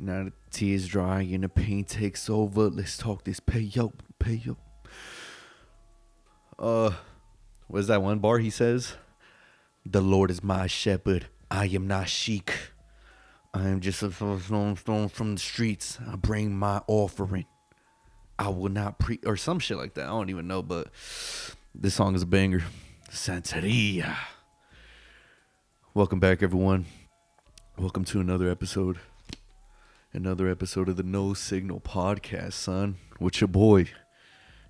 Now the tears dry and the pain takes over. Let's talk this payo. What's that one bar he says? The Lord is my shepherd. I am not sheik. I am just a stone from the streets. I bring my offering. I will not or some shit like that. I don't even know, but this song is a banger. Santeria. Welcome back, everyone. Welcome to another episode. Another episode of the No Signal Podcast, son. With your boy,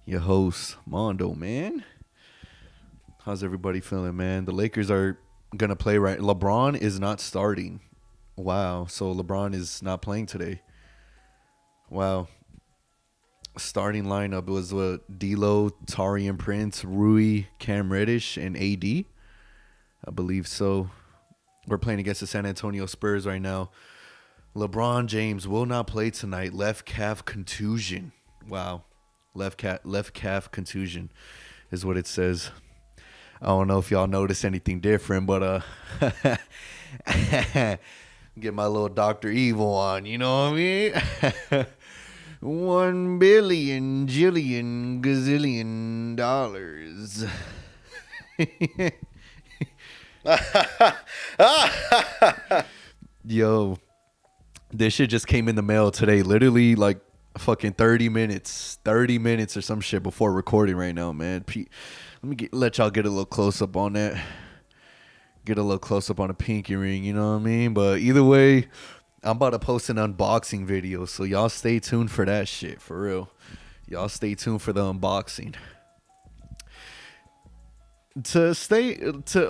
your host, Mondo, man. How's everybody feeling, man? The Lakers are going to play right. LeBron is not starting. Wow. So LeBron is not playing today. Wow. Starting lineup was D'Lo, Taurean Prince, Rui, Cam Reddish, and AD. I believe so. We're playing against the San Antonio Spurs right now. LeBron James will not play tonight. Left calf contusion. Wow. Left calf contusion is what it says. I don't know if y'all noticed anything different, but get my little Dr. Evil on, you know what I mean? 1 billion jillion gazillion dollars. Yo, this shit just came in the mail today. Literally like fucking 30 minutes or some shit before recording right now, man. Let me let y'all get a little close up on that. Get a little close up on a pinky ring, you know what I mean? But either way, I'm about to post an unboxing video, so y'all stay tuned for that shit, for real. Y'all stay tuned for the unboxing.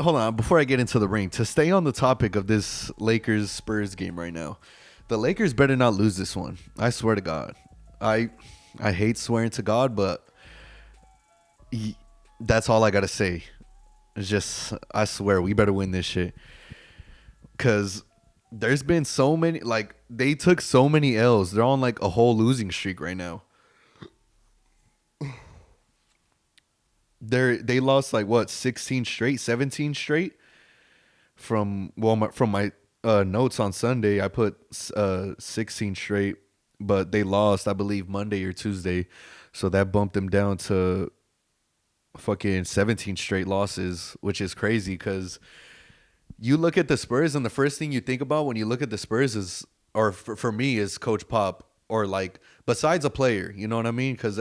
Hold on, before I get into the ring, to stay on the topic of this Lakers Spurs game right now, the Lakers better not lose this one. I swear to God. I hate swearing to God, but that's all I gotta say. It's just, I swear, we better win this shit. Because there's been so many, like, they took so many L's. They're on, like, a whole losing streak right now. They lost, like, what, 16 straight, 17 straight? From my notes on Sunday, I put 16 straight. But they lost, I believe, Monday or Tuesday. So that bumped them down to fucking 17 straight losses, which is crazy because you look at the Spurs and the first thing you think about when you look at the Spurs is, or for me, is Coach Pop, or like besides a player, you know what I mean? Because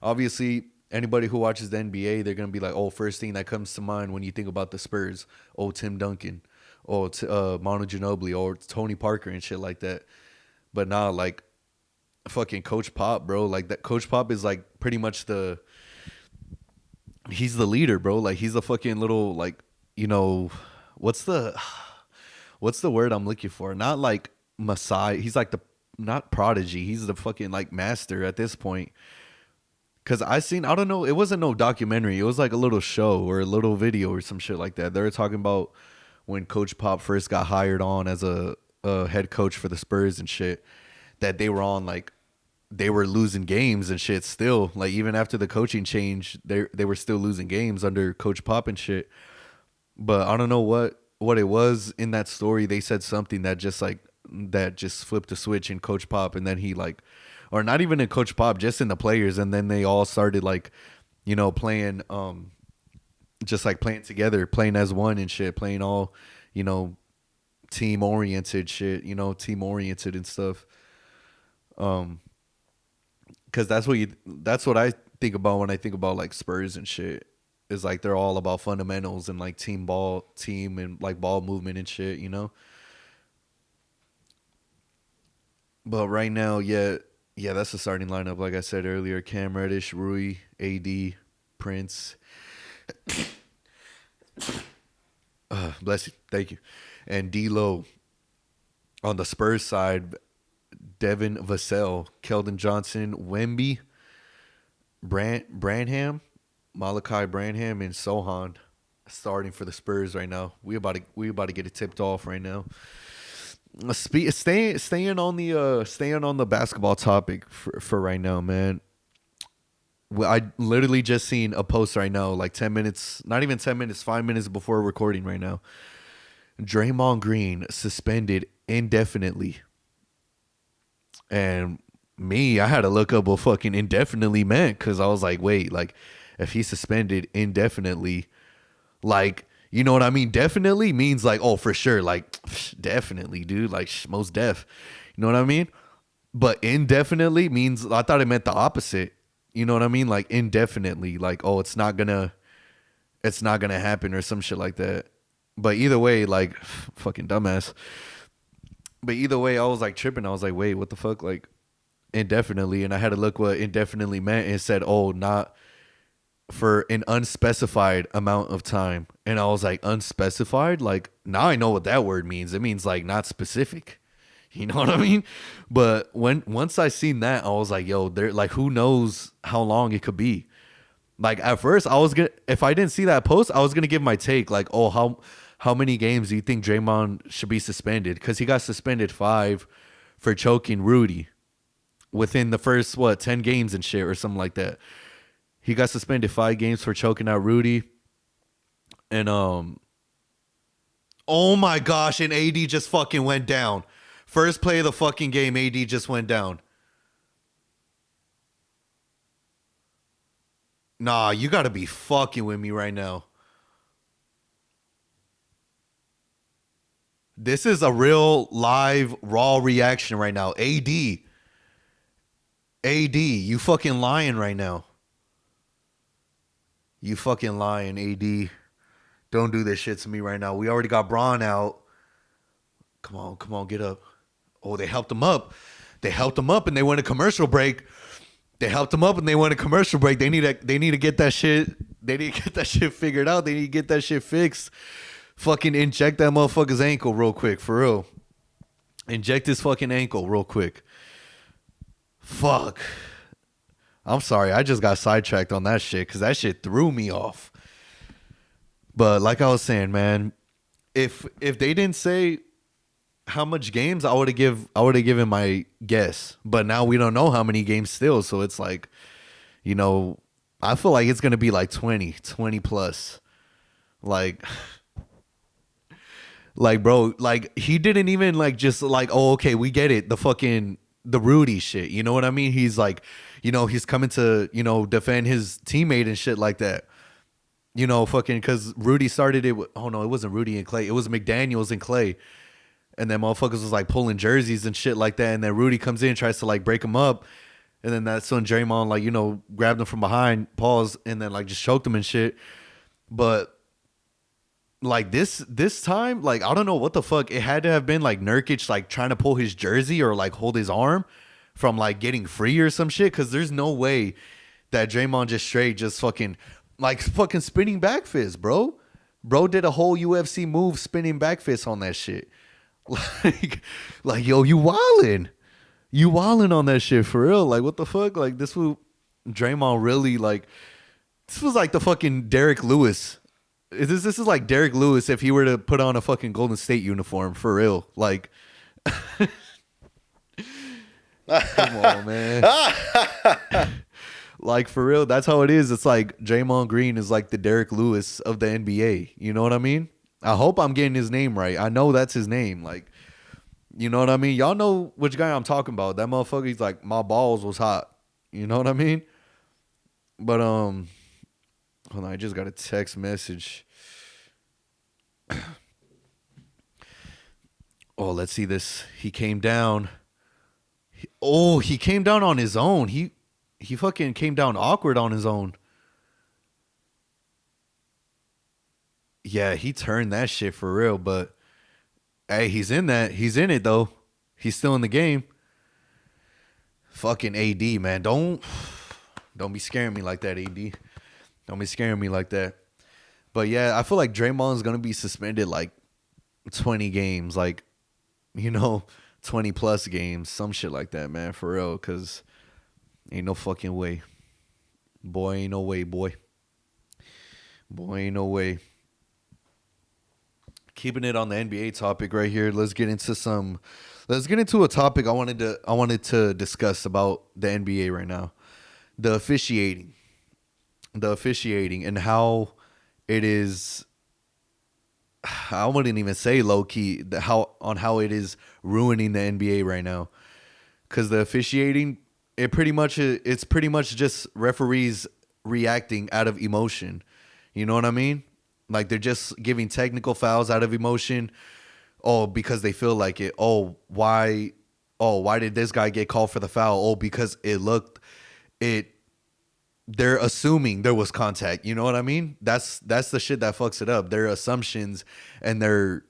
obviously anybody who watches the NBA, they're going to be like, oh, first thing that comes to mind when you think about the Spurs, oh, Tim Duncan, oh, Manu Ginobili, or Tony Parker and shit like that. But now, like, fucking Coach Pop, bro, like that Coach Pop is like pretty much he's the leader, bro. Like he's the fucking little, like, you know, what's the word I'm looking for? Not like Messiah. He's like not prodigy. He's the fucking like master at this point. Cause I don't know, it wasn't no documentary. It was like a little show or a little video or some shit like that. They were talking about when Coach Pop first got hired on as a head coach for the Spurs and shit, that they were on, like, they were losing games and shit still. Like, even after the coaching change, they were still losing games under Coach Pop and shit. But I don't know what it was in that story. They said something that just flipped a switch in Coach Pop, and then he, like, or not even in Coach Pop, just in the players, and then they all started, like, you know, playing just like playing together, playing as one and shit, playing all, you know, team oriented shit, you know, team oriented and stuff. Because that's what I think about when I think about like Spurs and shit. Is like they're all about fundamentals and like team and like ball movement and shit, you know. But right now, yeah, that's the starting lineup. Like I said earlier, Cam Reddish, Rui, AD, Prince. Bless you, thank you, and D'Lo. On the Spurs side, Devin Vassell, Keldon Johnson, Wemby, Branham, Malachi Branham, and Sohan starting for the Spurs right now. We about to get it tipped off right now. Staying on the basketball topic for right now, man. I literally just seen a post right now, like 10 minutes, not even 10 minutes, 5 minutes before recording right now. Draymond Green suspended indefinitely. And me, I had to look up what fucking indefinitely meant because I was like, wait, like if he's suspended indefinitely, like, you know what I mean? Definitely means like, oh, for sure, like definitely, dude, like most def. You know what I mean? But indefinitely means I thought it meant the opposite. You know what I mean? Like indefinitely, like, oh, it's not gonna happen or some shit like that. But either way, like fucking dumbass. But either way, I was like tripping. I was like, wait, what the fuck? Like indefinitely, and I had to look what indefinitely meant. And it said, oh, not for an unspecified amount of time. And I was like, unspecified? Like now I know what that word means. It means like not specific. You know what I mean? But once I seen that, I was like, yo, there, like, who knows how long it could be? Like at first, I was gonna, if I didn't see that post, I was gonna give my take, like, oh, how many games do you think Draymond should be suspended? Because he got suspended 5 for choking Rudy within the first 10 games and shit or something like that. He got suspended 5 games for choking out Rudy, and oh my gosh, and AD just fucking went down. First play of the fucking game, AD just went down. Nah, you gotta be fucking with me right now. This is a real live raw reaction right now. AD, you fucking lying right now. You fucking lying, AD. Don't do this shit to me right now. We already got Braun out. Come on, get up. Oh, they helped him up. They helped him up and they went a commercial break. They helped him up and they went a commercial break. They need to get that shit. They need to get that shit figured out. They need to get that shit fixed. Fucking inject that motherfucker's ankle real quick, for real. Inject his fucking ankle real quick. Fuck. I'm sorry. I just got sidetracked on that shit because that shit threw me off. But like I was saying, man, if they didn't say how much games, I would have given my guess. But now we don't know how many games still, so it's like, you know, I feel like it's gonna be like 20 plus. Like like bro, like he didn't even like just like, oh okay, we get it. The Rudy shit. You know what I mean? He's like, you know, he's coming to, you know, defend his teammate and shit like that. You know, fucking because Rudy started it with, oh no, it wasn't Rudy and Clay. It was McDaniels and Clay. And then motherfuckers was like pulling jerseys and shit like that. And then Rudy comes in, tries to like break him up. And then that's when Draymond, like, you know, grabbed him from behind, paused, and then like just choked him and shit. But like this time, like, I don't know what the fuck. It had to have been like Nurkic like trying to pull his jersey or like hold his arm from like getting free or some shit. Cause there's no way that Draymond just straight just fucking spinning back fist, bro. Bro did a whole UFC move spinning back fist on that shit. Like, yo, you wildin'. You wildin' on that shit for real. Like, what the fuck? Like, this was Draymond really, like, this was like the fucking Derek Lewis. This is like Derek Lewis if he were to put on a fucking Golden State uniform for real. Like, come on, man. Like, for real, that's how it is. It's like Draymond Green is like the Derek Lewis of the NBA. You know what I mean? I hope I'm getting his name right. I know that's his name. Like, you know what I mean? Y'all know which guy I'm talking about. That motherfucker, he's like, my balls was hot. You know what I mean? But hold on, I just got a text message. Oh, let's see this. He came down. He came down on his own. He fucking came down awkward on his own. Yeah, he turned that shit for real, but hey, he's in that. He's in it though. He's still in the game. Fucking AD, man. Don't be scaring me like that, AD. Don't be scaring me like that. But yeah, I feel like Draymond's gonna be suspended like 20 games, like, you know, 20 plus games, some shit like that, man, for real. Cause ain't no fucking way. Boy, ain't no way, boy. Boy, ain't no way. Keeping it on the NBA topic right here, let's get into a topic I wanted to discuss about the NBA right now. The officiating. The officiating and how it is, I wouldn't even say low key, how it is ruining the NBA right now. because the officiating, it's pretty much just referees reacting out of emotion. You know what I mean? Like they're just giving technical fouls out of emotion. Oh, because they feel like it. Oh, why? Oh, why did this guy get called for the foul? Oh, because it. They're assuming there was contact. You know what I mean? That's the shit that fucks it up. Their assumptions and their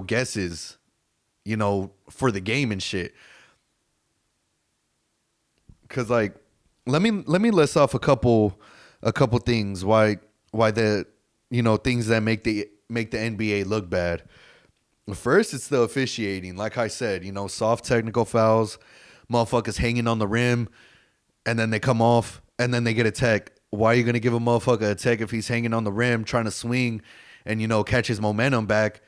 guesses. For the game and shit. Cause like, let me list off a couple things why the things that make the NBA look bad. First, it's the officiating. Like I said, soft technical fouls, motherfuckers hanging on the rim, and then they come off, and then they get a tech. Why are you gonna give a motherfucker a tech if he's hanging on the rim trying to swing and catch his momentum back?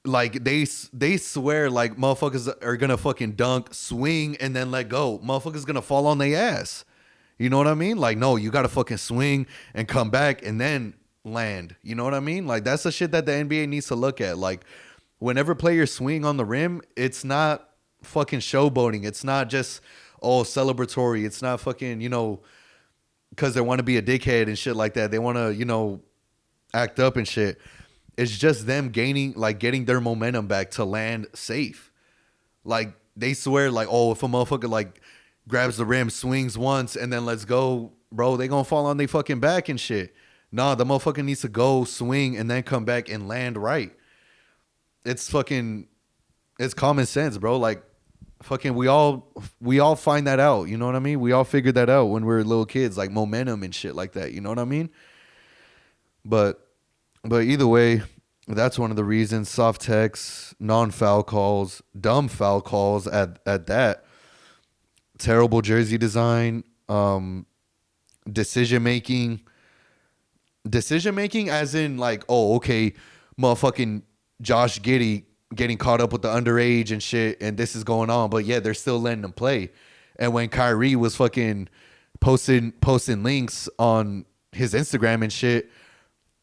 Like they swear like motherfuckers are gonna fucking dunk, swing, and then let go. Motherfuckers gonna fall on their ass. You know what I mean? Like, no, you gotta fucking swing and come back and then land. You know what I mean? Like that's the shit that the NBA needs to look at. Like whenever players swing on the rim, it's not fucking showboating. It's not just celebratory. It's not fucking because they want to be a dickhead and shit like that. They want to act up and shit. It's just them getting their momentum back to land safe. Like they swear like, oh, if a motherfucker like grabs the rim, swings once, and then let's go, bro, they gonna fall on their fucking back and shit. Nah, the motherfucker needs to go, swing, and then come back and land right. It's common sense, bro. Like fucking we all find that out. You know what I mean? We all figured that out when we were little kids, like momentum and shit like that. You know what I mean? But either way, that's one of the reasons. Soft techs, non-foul calls, dumb foul calls at that. Terrible jersey design, decision making. Decision making as in like, oh, okay, motherfucking Josh Giddey getting caught up with the underage and shit, and this is going on, but yeah, they're still letting him play. And when Kyrie was fucking posting links on his Instagram and shit,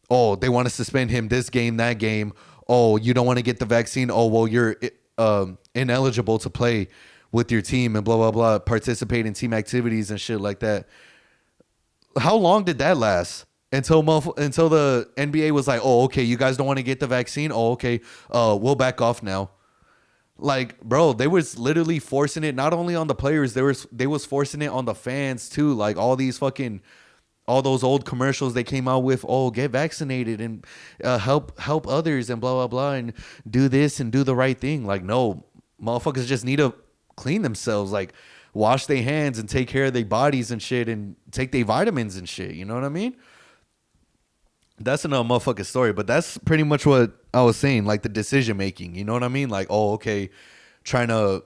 oh, they want to suspend him this game, that game. Oh, you don't want to get the vaccine. Oh, well, you're ineligible to play with your team and blah, blah, blah, participate in team activities and shit like that. How long did that last? Until the NBA was like, oh, okay, you guys don't want to get the vaccine? Oh, okay, we'll back off now. Like, bro, they was literally forcing it not only on the players, they was forcing it on the fans too. Like all those old commercials they came out with, oh, get vaccinated and help others and blah, blah, blah, and do this and do the right thing. Like, no, motherfuckers just need to clean themselves, like wash their hands and take care of their bodies and shit and take their vitamins and shit. You know what I mean? That's another motherfucking story, but that's pretty much what I was saying, like the decision making. You know what I mean? Like, oh, okay, trying to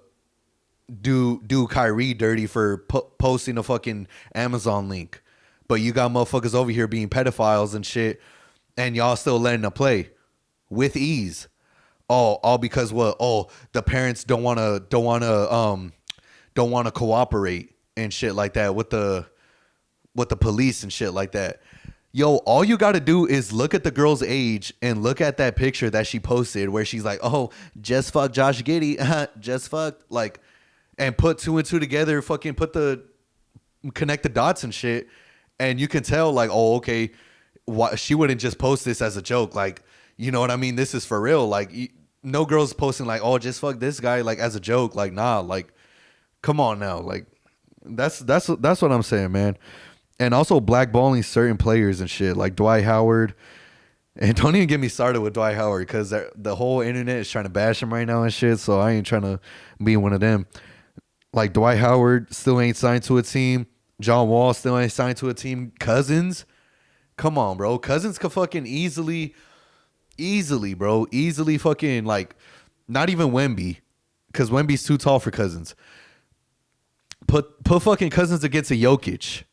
do Kyrie dirty for posting a fucking Amazon link. But you got motherfuckers over here being pedophiles and shit, and y'all still letting them play with ease. Oh, all because what? Oh, the parents don't wanna cooperate and shit like that with the police and shit like that. Yo, all you gotta do is look at the girl's age and look at that picture that she posted where she's like, oh, just fuck Josh Giddey, just fucked, like, and put two and two together, fucking connect the dots and shit. And you can tell, like, oh, okay, she wouldn't just post this as a joke. Like, you know what I mean? This is for real. Like, no girl's posting, like, oh, just fuck this guy, like, as a joke. Like, nah, like, come on now. Like, that's what I'm saying, man. And also blackballing certain players and shit, like Dwight Howard. And don't even get me started with Dwight Howard because the whole internet is trying to bash him right now and shit. So I ain't trying to be one of them. Like Dwight Howard still ain't signed to a team. John Wall still ain't signed to a team. Cousins, come on, bro. Cousins could fucking easily, bro. Easily fucking like, not even Wemby, because Wemby's too tall for Cousins. Put fucking Cousins against a Jokic.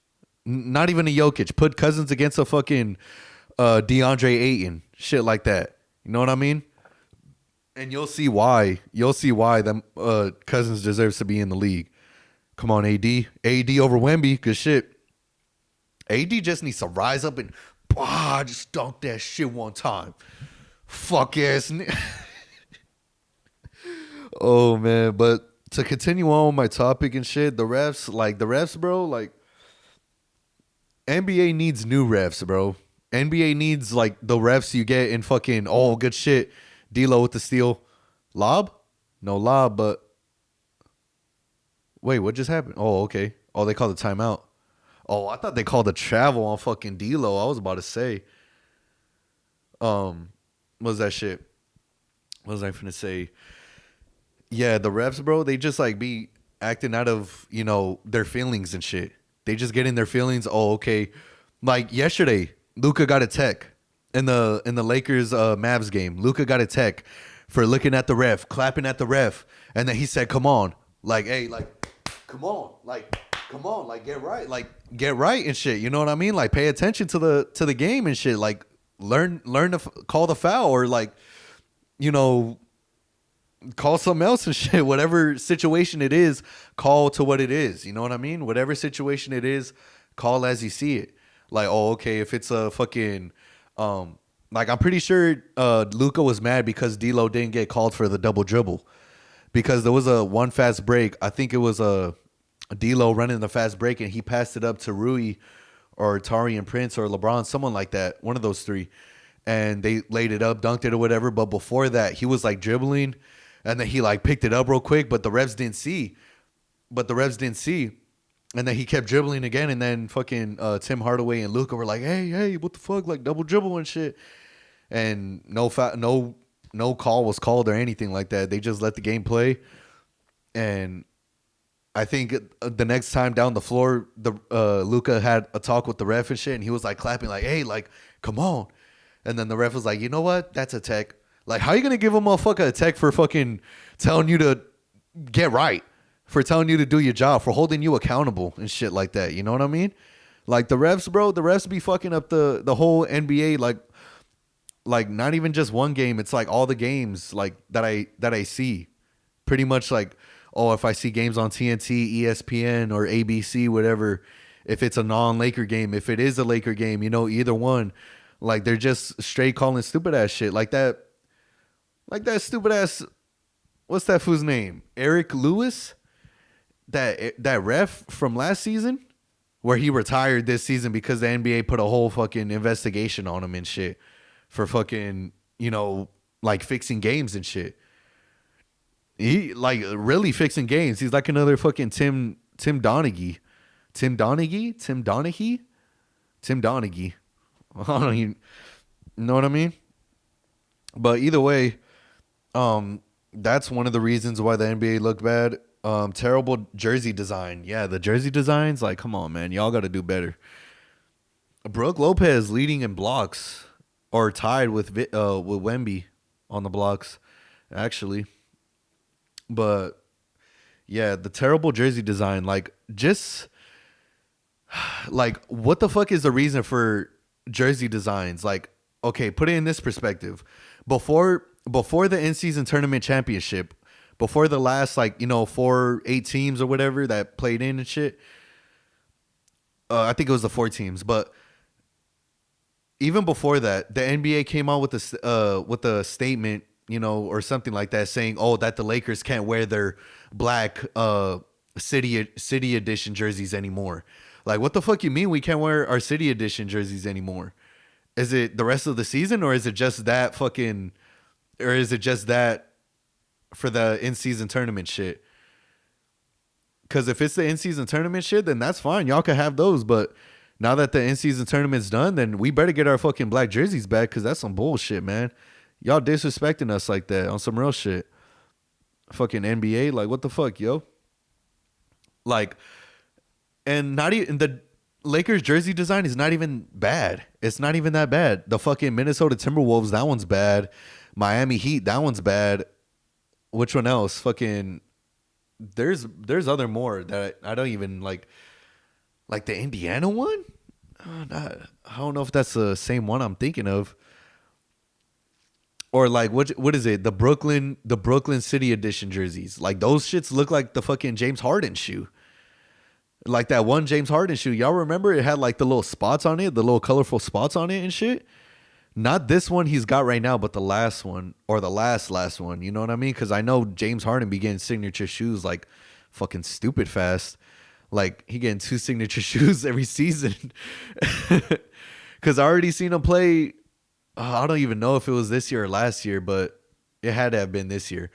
Not even a Jokic. Put Cousins against a fucking DeAndre Ayton. Shit like that. You know what I mean? And you'll see why. You'll see why them Cousins deserves to be in the league. Come on, AD. AD over Wemby. Good shit. AD just needs to rise up and just dunk that shit one time. Fuck ass. Oh, man. But to continue on with my topic and shit, the refs, bro, like NBA needs new refs, bro. NBA needs like the refs you get in fucking good shit. D'Lo with the steal, lob, no lob, but wait, what just happened? Oh, okay. Oh, they called the timeout. Oh, I thought they called the travel on fucking D'Lo. I was about to say, what was that shit? What was I finna say? Yeah, the refs, bro, they just like be acting out of, their feelings and shit. They just get in their feelings. Oh, okay. Like yesterday, Luka got a tech in the Lakers Mavs game. Luka got a tech for looking at the ref, clapping at the ref, and then he said, "Come on, like, hey, like, come on, like, get right and shit." You know what I mean? Like, pay attention to the game and shit. Like, learn to call the foul or like, you know, call something else and shit. Whatever situation it is, call to what it is. You know what I mean? Whatever situation it is, call as you see it. Like, oh, okay, if it's a fucking, like I'm pretty sure Luka was mad because D'Lo didn't get called for the double dribble because there was a one fast break. I think it was a D'Lo running the fast break and he passed it up to Rui or Tarian Prince or LeBron, someone like that, one of those three, and they laid it up, dunked it or whatever. But before that, he was like dribbling. And then he like picked it up real quick, but the refs didn't see. And then he kept dribbling again. And then fucking Tim Hardaway and Luka were like, hey, what the fuck? Like double dribble and shit. And no call was called or anything like that. They just let the game play. And I think the next time down the floor, the Luka had a talk with the ref and shit. And he was like clapping like, hey, like, come on. And then the ref was like, you know what? That's a tech. Like, how you going to give a motherfucker a tech for fucking telling you to get right, for telling you to do your job, for holding you accountable and shit like that? You know what I mean? Like, the refs, bro, the refs be fucking up the whole NBA, like not even just one game. It's like all the games, like, that I see. Pretty much like, oh, if I see games on TNT, ESPN, or ABC, whatever, if it's a non-Laker game, if it is a Laker game, either one, like, they're just straight calling stupid-ass shit. Like that stupid ass, what's that fool's name? Eric Lewis, that ref from last season, where he retired this season because the NBA put a whole fucking investigation on him and shit for fucking, like fixing games and shit. He like really fixing games. He's like another fucking Tim Donaghy. Tim Donaghy. I don't even know what I mean. But either way, that's one of the reasons why the NBA looked bad. Terrible jersey design. Yeah, the jersey designs, like, come on, man. Y'all got to do better. Brooke Lopez leading in blocks, or tied with Wemby on the blocks, actually. But yeah, the terrible jersey design, like, just like, what the fuck is the reason for jersey designs? Like, okay, put it in this perspective. Before the in-season tournament championship, before the last, like, 8 teams or whatever that played in and shit, I think it was the 4 teams. But even before that, the NBA came out with a statement, or something like that, saying, oh, that the Lakers can't wear their black city edition jerseys anymore. Like, what the fuck you mean we can't wear our city edition jerseys anymore? Is it the rest of the season, or is it just that for the in-season tournament shit? Because if it's the in-season tournament shit, then that's fine. Y'all can have those. But now that the in-season tournament's done, then we better get our fucking black jerseys back, because that's some bullshit, man. Y'all disrespecting us like that on some real shit. Fucking NBA, like, what the fuck, yo? Like, and not even the Lakers jersey design is not even bad. It's not even that bad. The fucking Minnesota Timberwolves, that one's bad. Miami Heat, that one's bad. Which one else? Fucking, there's other more that I don't even like the Indiana one. I don't know if that's the same one I'm thinking of. Or like, what is it? The Brooklyn City Edition jerseys. Like, those shits look like the fucking James Harden shoe. Like that one James Harden shoe. Y'all remember it had like the little spots on it, the little colorful spots on it and shit? Not this one he's got right now, but the last one or the last one. You know what I mean? Because I know James Harden be getting signature shoes like fucking stupid fast. Like he getting 2 signature shoes every season. Because I already seen him play. I don't even know if it was this year or last year, but it had to have been this year.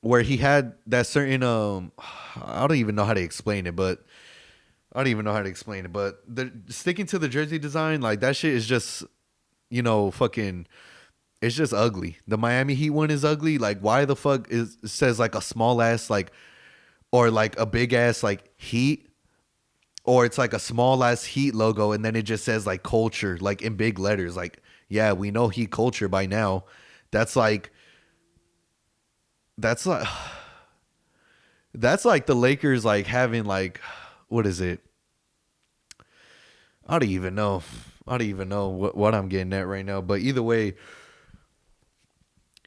Where he had that certain I don't even know how to explain it, but the sticking to the jersey design, like that shit is just, fucking, it's just ugly. The Miami Heat one is ugly. Like, why the fuck it says like a small ass like, or like a big ass like Heat, or it's like a small ass Heat logo, and then it just says like culture, like in big letters. Like, yeah, we know Heat culture by now. That's like, that's like, that's like the Lakers like having like, what is it? I don't even know. I don't even know what I'm getting at right now. But either way,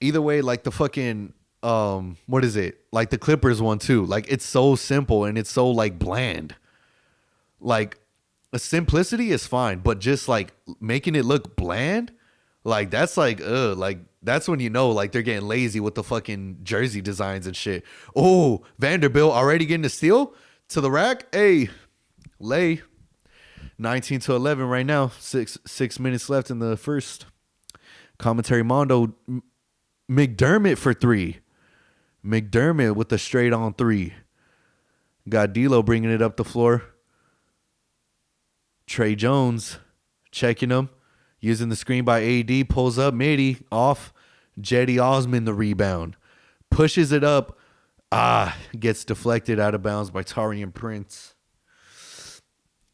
like the fucking what is it? Like the Clippers one too. Like it's so simple and it's so like bland. Like a simplicity is fine, but just like making it look bland, like that's like that's when you know like they're getting lazy with the fucking jersey designs and shit. Oh, Vanderbilt already getting a steal to the rack. Hey, lay 19-11 right now. 6 minutes left in the first. Commentary Mondo, McDermott for 3. McDermott with the straight on 3. Got D'Lo bringing it up the floor. Trey Jones checking him, using the screen by AD, pulls up midi off. Jetty Osman the rebound, pushes it up. Gets deflected out of bounds by Taurean Prince.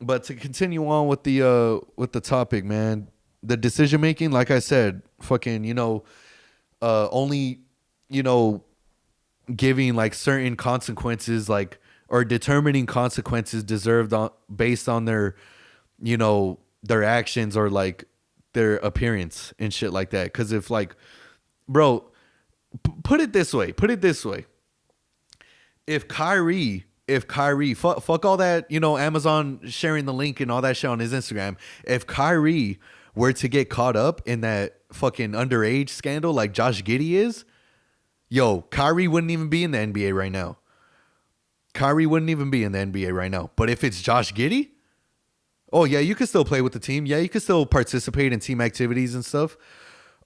But to continue on with the topic, man, the decision making, like I said, fucking, only, giving like certain consequences, like, or determining consequences deserved based on their, their actions or like their appearance and shit like that. Because if like, bro, put it this way, if Kyrie, fuck all that, Amazon sharing the link and all that shit on his Instagram. If Kyrie were to get caught up in that fucking underage scandal like Josh Giddey is, yo, Kyrie wouldn't even be in the NBA right now. But if it's Josh Giddey, oh yeah, you can still play with the team. Yeah, you can still participate in team activities and stuff.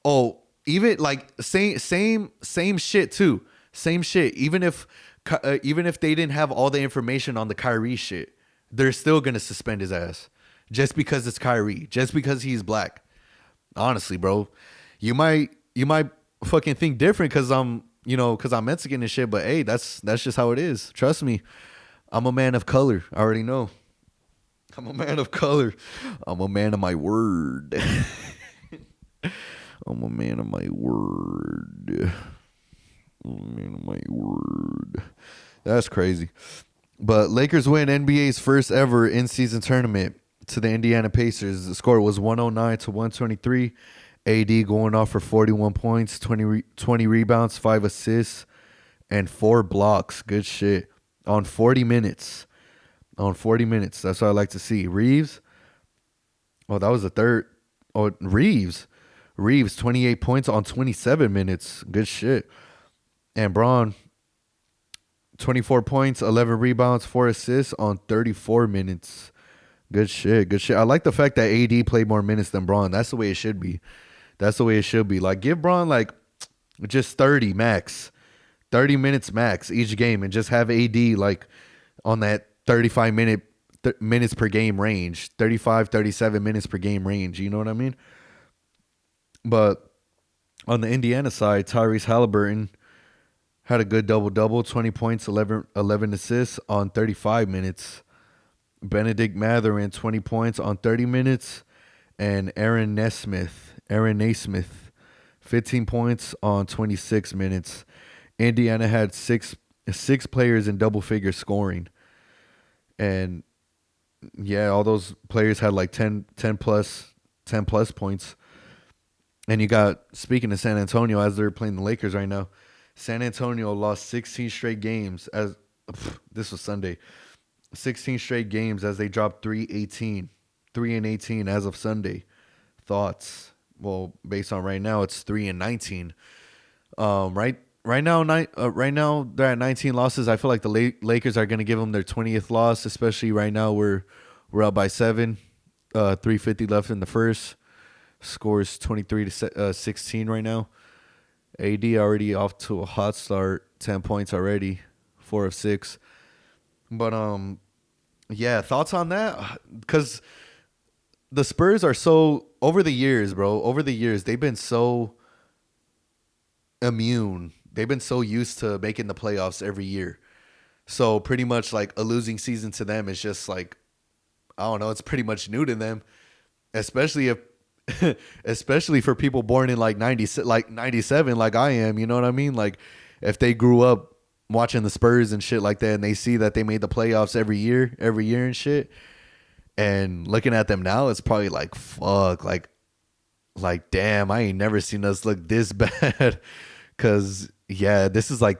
Oh, even like same shit too. Same shit. Even if they didn't have all the information on the Kyrie shit, they're still gonna suspend his ass just because it's Kyrie, just because he's black. Honestly, bro, you might fucking think different because I'm Mexican and shit, but hey, that's just how it is. Trust me, I'm a man of color. I already know. I'm a man of color. I'm a man of my word. I'm a man of my word. That's crazy. But Lakers win NBA's first ever in-season tournament to the Indiana Pacers. The score was 109-123. AD going off for 41 points, 20 rebounds, 5 assists, and 4 blocks. Good shit. On 40 minutes. That's what I like to see. Reeves. Oh, that was the third. Oh, Reeves, 28 points on 27 minutes. Good shit. And Braun, 24 points, 11 rebounds, 4 assists on 34 minutes. Good shit. I like the fact that AD played more minutes than Braun. That's the way it should be. Like, give Braun, like, just 30 max. 30 minutes max each game. And just have AD, like, on that 35 minutes per game range. 35, 37 minutes per game range. You know what I mean? But on the Indiana side, Tyrese Halliburton had a good double-double, 20 points, 11 assists on 35 minutes. Benedict Mathurin, 20 points on 30 minutes. And Aaron Nesmith, 15 points on 26 minutes. Indiana had six players in double-figure scoring. And, yeah, all those players had like 10 plus points. And you got, speaking of San Antonio, as they're playing the Lakers right now, San Antonio lost 16 straight games this was Sunday. 16 straight games as they dropped 3-18 as of Sunday. thoughts. Well, based on right now, it's 3-19. Right now they're at 19 losses. I feel like the Lakers are gonna give them their 20th loss, especially right now. We're up by 7, 3:50 left in the first. Scores 23-16 right now. AD already off to a hot start, 10 points already, 4 of 6. But yeah, thoughts on that? Because the Spurs are so over the years, bro. Over the years, they've been so immune. They've been so used to making the playoffs every year. So pretty much like a losing season to them is just like, I don't know. It's pretty much new to them, especially if, especially for people born in like 97, like I am. You know what I mean? Like if they grew up watching the Spurs and shit like that, and they see that they made the playoffs every year and shit, and looking at them now, it's probably like fuck, like damn, I ain't never seen us look this bad. Cause yeah, this is like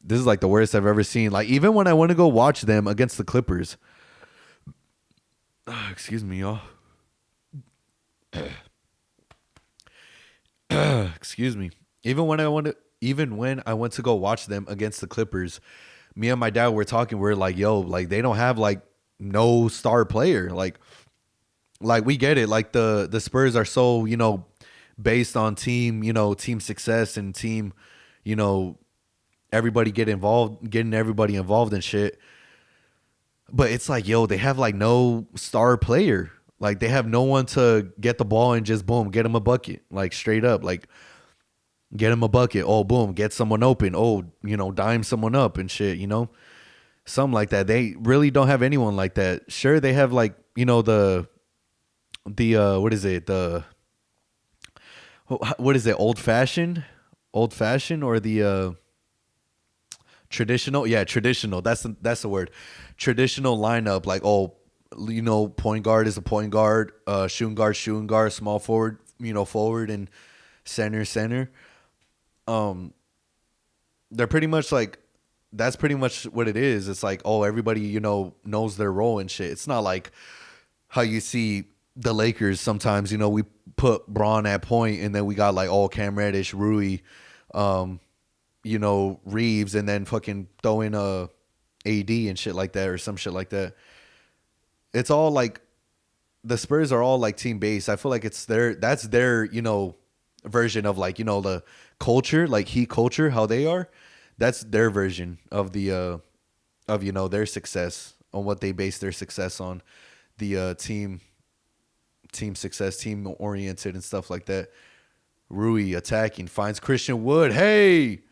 the worst I've ever seen. Like even when I want to go watch them against the Clippers. Excuse me, y'all. Excuse me. Even when I went to go watch them against the Clippers, me and my dad were talking. We're like, yo, like they don't have like no star player. Like we get it. Like the Spurs are so, based on team success and team, you know, getting everybody involved and shit. But it's like, yo, they have like no star player. Like they have no one to get the ball and just boom, get him a bucket. Like straight up, like get him a bucket. Oh, boom, get someone open. Oh, dime someone up and shit, Something like that. They really don't have anyone like that. Sure, they have like, the what is it? What is it? Old fashioned or the traditional? Yeah, traditional. That's the word. Traditional lineup, like point guard is a point guard, shooting guard, small forward, forward and center. They're pretty much like that's pretty much what it is. It's like, everybody knows their role and shit. It's not like how you see the Lakers sometimes. We put Braun at point and then we got like Cam Reddish, Rui, Reeves, and then fucking throw in a AD and shit like that or some shit like that. It's all like the Spurs are all like team based. I feel like that's their version of like the culture, like Heat culture, how they are. That's their version of the of their success, on what they base their success on, the team success, team oriented and stuff like that. Rui attacking, finds Christian Wood. Hey,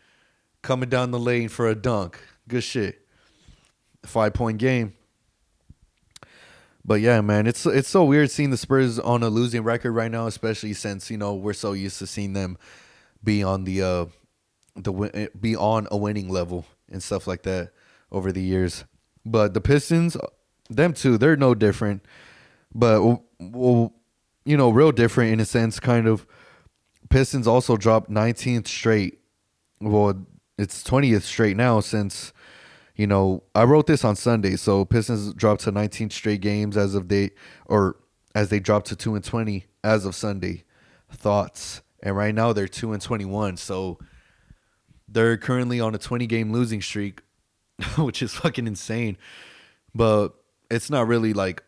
coming down the lane for a dunk. Good shit. 5-point game. But yeah, man, it's so weird seeing the Spurs on a losing record right now, especially since we're so used to seeing them be on be on a winning level and stuff like that over the years. But the Pistons, them too, they're no different. But well, real different in a sense, kind of. Pistons also dropped 19th straight. Well, it's 20th straight now since. I wrote this on Sunday, so Pistons dropped to 19 straight games as they dropped to 2-20 as of Sunday. Thoughts? And right now they're 2-21, so they're currently on a 20-game losing streak, which is fucking insane. But it's not really like,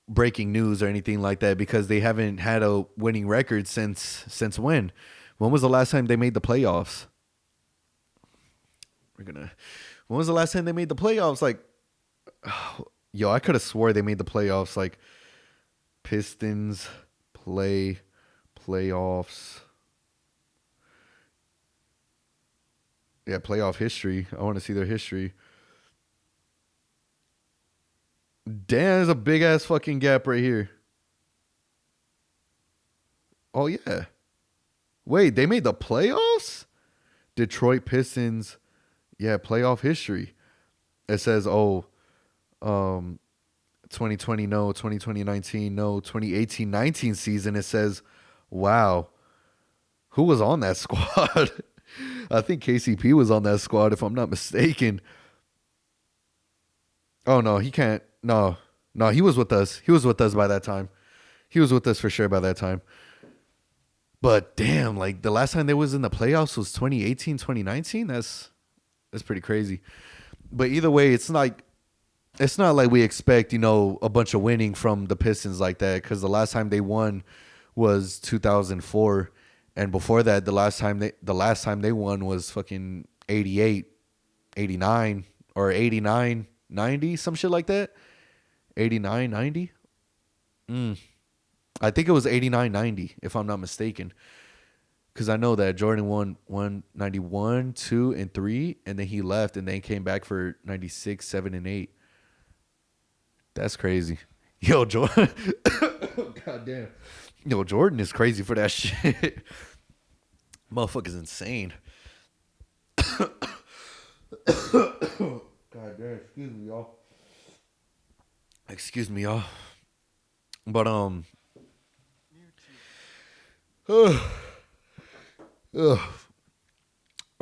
breaking news or anything like that, because they haven't had a winning record since when? When was the last time they made the playoffs? When was the last time they made the playoffs? Like, yo, I could have swore they made the playoffs. Like, Pistons playoffs. Yeah, playoff history. I want to see their history. Damn, there's a big ass fucking gap right here. Oh yeah. Wait, they made the playoffs? Detroit Pistons. Yeah, playoff history. It says, 2020 no, 2020-19 no, 2018-19 season. It says, wow, who was on that squad? I think KCP was on that squad, if I'm not mistaken. Oh no, he can't. No, he was with us. He was with us by that time. He was with us for sure by that time. But damn, like the last time they was in the playoffs was 2018, 2019. That's pretty crazy. But either way, it's not like we expect, a bunch of winning from the Pistons like that, because the last time they won was 2004, and before that, the last time they won was fucking 88, 89, or 89, 90, some shit like that. 89, 90. I think it was 89, 90, if I'm not mistaken. Because I know that Jordan won 191, 2, and 3, and then he left, and then came back for 96, 7, and 8. That's crazy. Yo, Jordan. God damn. Yo, Jordan is crazy for that shit. Motherfucker's insane. God damn. Excuse me, y'all. But, I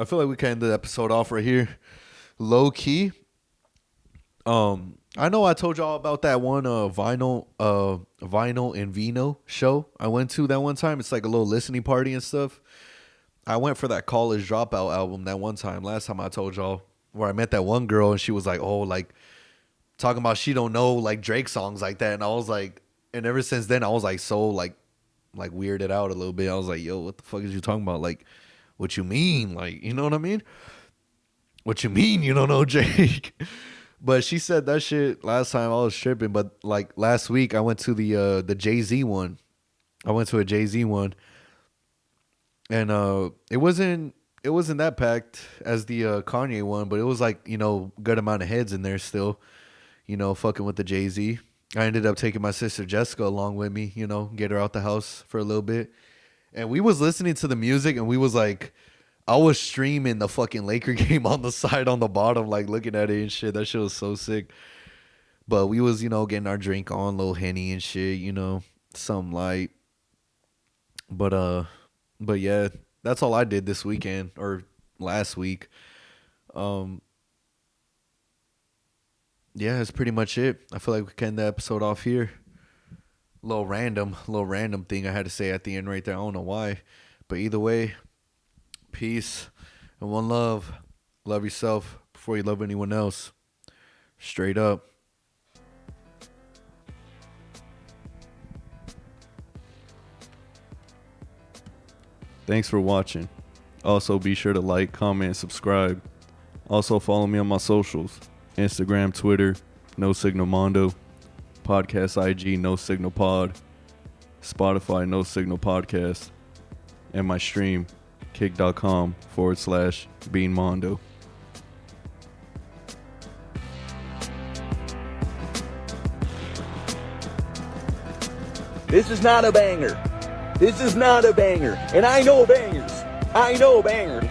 feel like we can end the episode off right here. Low key. I know I told y'all about that one vinyl and vino show I went to that one time. It's like a little listening party and stuff. I went for that College Dropout album that one time. Last time I told y'all, where I met that one girl and she was like, oh, like talking about she don't know like Drake songs like that. And I was like, and ever since then I was like so like weirded out a little bit. I was like, yo, what the fuck is you talking about? Like, what you mean? Like, you know what I mean? What you mean you don't know Drake? But she said that shit last time. I was tripping. But like last week, I went to the Jay-Z one. I went to a Jay-Z one, and it wasn't that packed as the Kanye one, but it was like good amount of heads in there still. Fucking with the Jay-Z. I ended up taking my sister Jessica along with me. Get her out the house for a little bit, and we was listening to the music, and we was like. I was streaming the fucking Laker game on the side on the bottom, like looking at it and shit. That shit was so sick. But we was, getting our drink on, little Henny and shit, something light. But yeah, that's all I did this weekend or last week. Yeah, that's pretty much it. I feel like we can end the episode off here. Little random thing I had to say at the end right there. I don't know why. But either way. Peace and one love. Love yourself before you love anyone else. Straight up. Thanks for watching. Also, be sure to like, comment, and subscribe. Also, follow me on my socials. Instagram, Twitter, No Signal Mondo. Podcast IG, No Signal Pod. Spotify, No Signal Podcast. And my stream, kick.com/BeanMondo. This is not a banger. This is not a banger. And I know bangers. I know bangers.